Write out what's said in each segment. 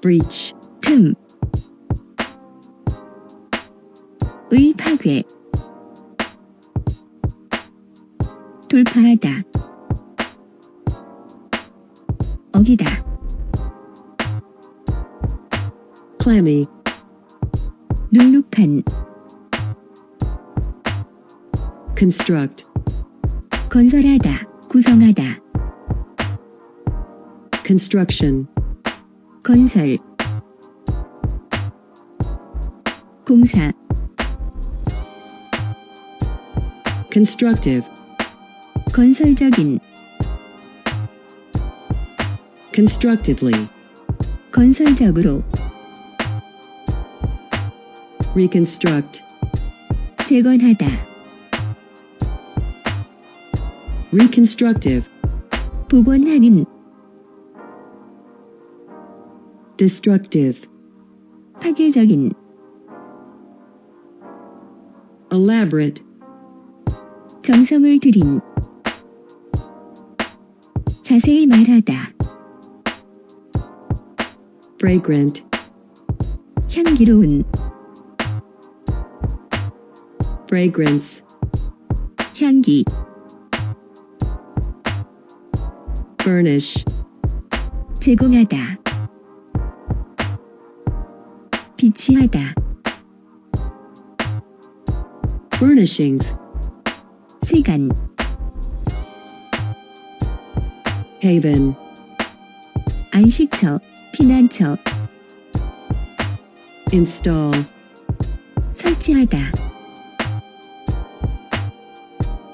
breach, 틈, 의 파괴, 돌파하다, 어기다, Clammy, 눅눅한, construct, 건설하다, 구성하다, construction, 건설, 공사, constructive, 건설적인, constructively, 건설적으로, reconstruct, 재건하다, reconstructive, 복원하는, destructive, 파괴적인, elaborate, 정성을 들인, 자세히 말하다, fragrant, 향기로운, fragrance, 향기, furnish, 제공하다, 비치하다, furnishings, 세간, haven, 안식처, 피난처, install, 설치하다,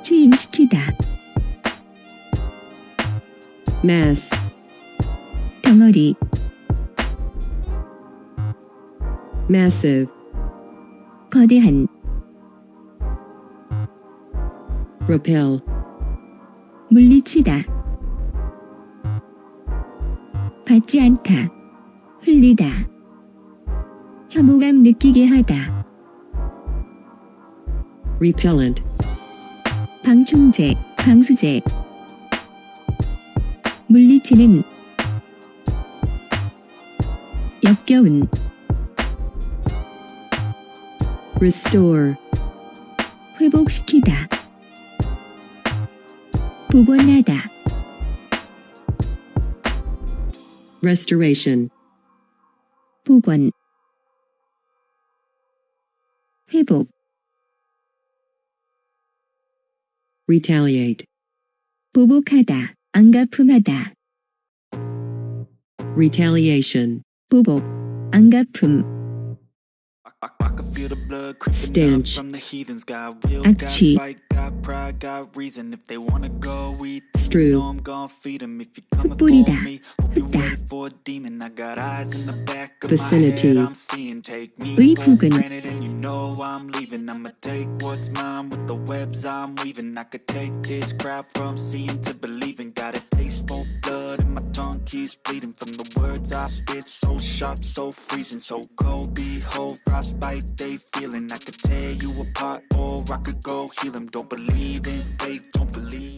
취임시키다, mass, 덩어리, massive, 거대한, repel, 물리치다, 받지 않다, 흘리다, 혐오감 느끼게 하다, repellent, 방충제, 방수제, 물리치는, 역겨운, restore, 회복시키다, 복원하다, restoration, 복원, 회복, retaliate, 보복하다, 안가품하다, retaliation, 보복, 안가품, I can feel the blood creeping up Stench, from the heathens. Got will, got 악취, fight, got pride, got reason. If they wanna go eat, Strew, you know I'm gonna feed them. If you coming 흩뿌리다, for me, hope you 흩다, ready for a demon. I got eyes in the back of Vicinity, my head. I'm seeing, take me 의 for 부근, granted, and you know I'm leaving. I'ma take what's mine with the webs I'm weaving. I could take this crowd from seeing to believing. Got a taste for blood and my tongue keeps bleeding from the words I spit. So sharp, so freezing, so cold. Behold, frostbite they feeling. I could tear you apart or I could go heal them. Don't believe in fate, don't believe